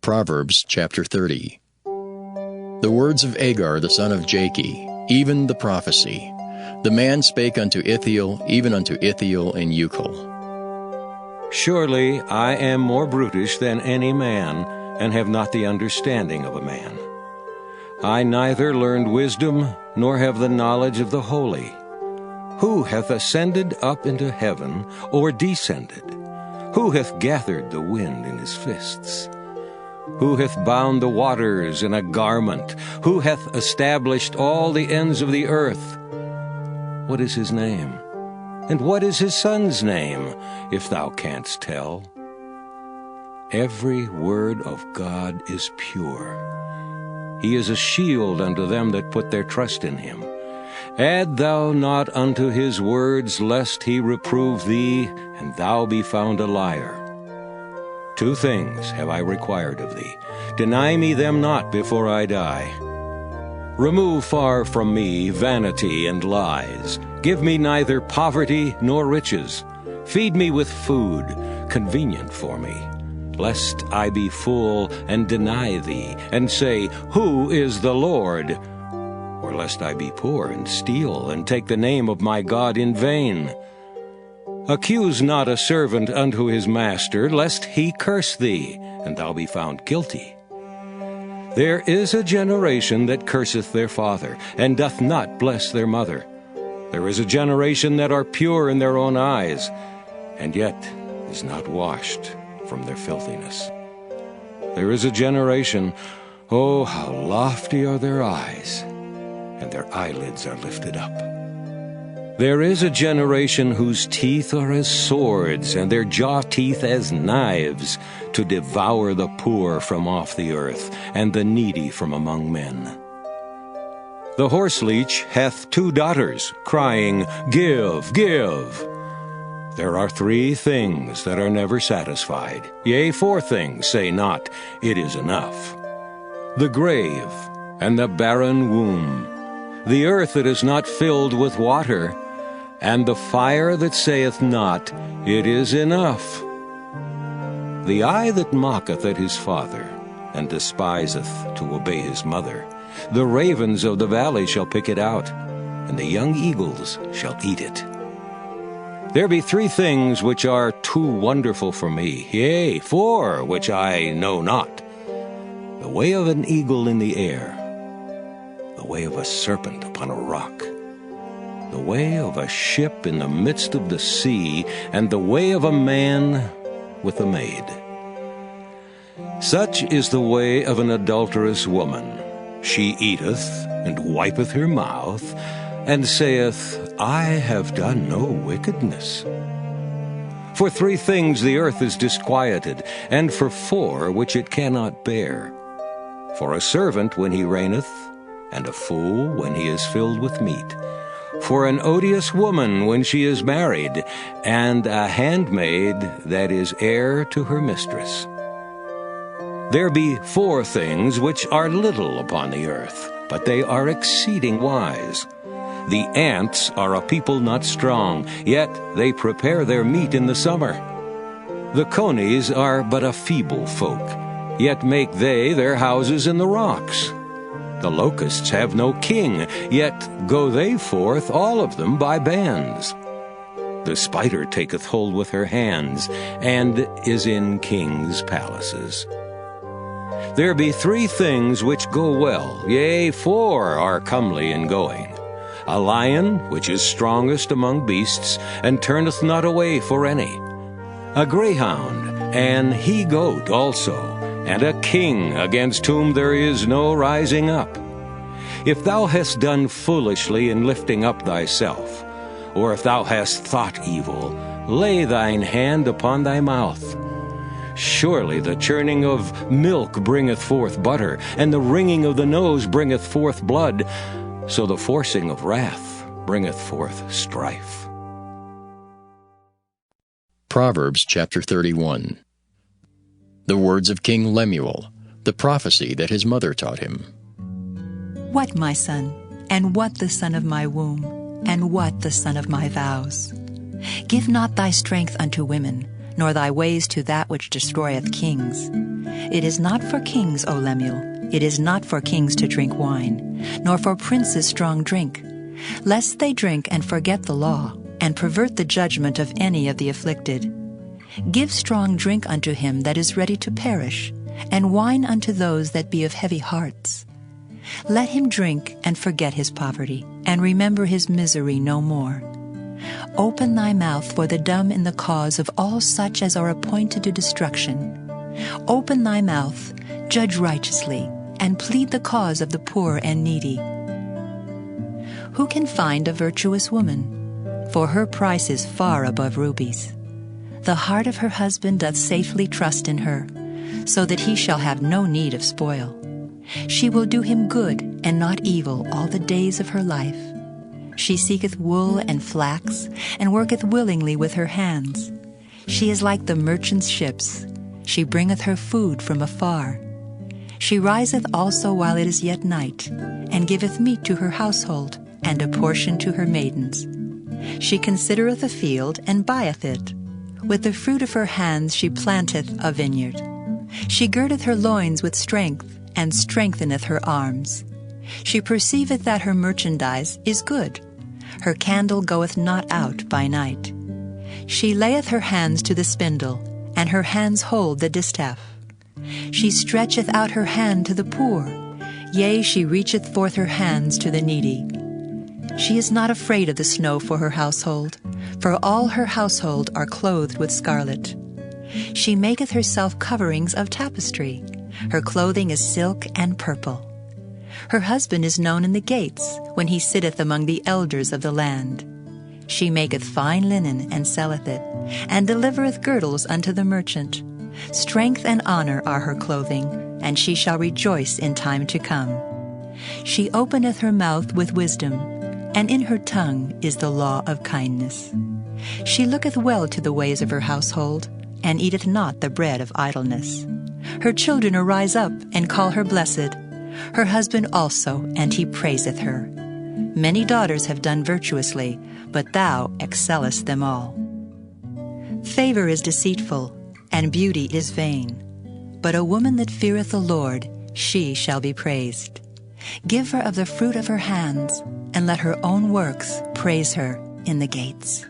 Proverbs chapter 30. The words of Agar the son of Jakeh, even the prophecy. The man spake unto Ithiel, even unto Ithiel in Ucal. Surely I am more brutish than any man, and have not the understanding of a man. I neither learned wisdom, nor have the knowledge of the holy. Who hath ascended up into heaven, or descended? Who hath gathered the wind in his fists? Who hath bound the waters in a garment? Who hath established all the ends of the earth? What is his name? And what is his son's name, if thou canst tell? Every word of God is pure. He is a shield unto them that put their trust in him. Add thou not unto his words, lest he reprove thee, and thou be found a liar. 2 things have I required of thee. Deny me them not before I die. Remove far from me vanity and lies. Give me neither poverty nor riches. Feed me with food, convenient for me, lest I be full and deny thee, and say, Who is the Lord? Or lest I be poor and steal, and take the name of my God in vain. Accuse not a servant unto his master, lest he curse thee, and thou be found guilty. There is a generation that curseth their father, and doth not bless their mother. There is a generation that are pure in their own eyes, and yet is not washed from their filthiness. There is a generation, oh, how lofty are their eyes, and their eyelids are lifted up. There is a generation whose teeth are as swords, and their jaw teeth as knives, to devour the poor from off the earth, and the needy from among men. The horseleech hath 2 daughters, crying, Give, give. There are 3 things that are never satisfied, yea, 4 things say not, It is enough. The grave and the barren womb, the earth that is not filled with water, and the fire that saith not, It is enough. The eye that mocketh at his father, and despiseth to obey his mother, the ravens of the valley shall pick it out, and the young eagles shall eat it. There be 3 things which are too wonderful for me, yea, 4 which I know not. The way of an eagle in the air, the way of a serpent upon a rock, the way of a ship in the midst of the sea, and the way of a man with a maid. Such is the way of an adulterous woman. She eateth, and wipeth her mouth, and saith, I have done no wickedness. For 3 things the earth is disquieted, and for 4 which it cannot bear. For a servant when he reigneth, and a fool when he is filled with meat. For an odious woman when she is married, and a handmaid that is heir to her mistress. There be 4 things which are little upon the earth, but they are exceeding wise. The ants are a people not strong, yet they prepare their meat in the summer. The conies are but a feeble folk, yet make they their houses in the rocks. The locusts have no king, yet go they forth all of them by bands. The spider taketh hold with her hands, and is in kings' palaces. There be 3 things which go well, yea, 4 are comely in going. A lion, which is strongest among beasts, and turneth not away for any. A greyhound, an he-goat also, and a king against whom there is no rising up. If thou hast done foolishly in lifting up thyself, or if thou hast thought evil, lay thine hand upon thy mouth. Surely the churning of milk bringeth forth butter, and the wringing of the nose bringeth forth blood, so the forcing of wrath bringeth forth strife. Proverbs chapter 31. The words of King Lemuel, the prophecy that his mother taught him. What, my son, and what the son of my womb, and what the son of my vows? Give not thy strength unto women, nor thy ways to that which destroyeth kings. It is not for kings, O Lemuel, it is not for kings to drink wine, nor for princes strong drink, lest they drink and forget the law, and pervert the judgment of any of the afflicted. Give strong drink unto him that is ready to perish, and wine unto those that be of heavy hearts. Let him drink and forget his poverty, and remember his misery no more. Open thy mouth for the dumb in the cause of all such as are appointed to destruction. Open thy mouth, judge righteously, and plead the cause of the poor and needy. Who can find a virtuous woman? For her price is far above rubies. The heart of her husband doth safely trust in her, so that he shall have no need of spoil. She will do him good and not evil all the days of her life. She seeketh wool and flax, and worketh willingly with her hands. She is like the merchant's ships. She bringeth her food from afar. She riseth also while it is yet night, and giveth meat to her household, and a portion to her maidens. She considereth a field, and buyeth it. With the fruit of her hands she planteth a vineyard. She girdeth her loins with strength, and strengtheneth her arms. She perceiveth that her merchandise is good. Her candle goeth not out by night. She layeth her hands to the spindle, and her hands hold the distaff. She stretcheth out her hand to the poor, yea, she reacheth forth her hands to the needy. She is not afraid of the snow for her household, for all her household are clothed with scarlet. She maketh herself coverings of tapestry. Her clothing is silk and purple. Her husband is known in the gates, when he sitteth among the elders of the land. She maketh fine linen, and selleth it, and delivereth girdles unto the merchant. Strength and honor are her clothing, and she shall rejoice in time to come. She openeth her mouth with wisdom, and in her tongue is the law of kindness. She looketh well to the ways of her household, and eateth not the bread of idleness. Her children arise up, and call her blessed. Her husband also, and he praiseth her. Many daughters have done virtuously, but thou excellest them all. Favor is deceitful, and beauty is vain. But a woman that feareth the Lord, she shall be praised. Give her of the fruit of her hands, and let her own works praise her in the gates.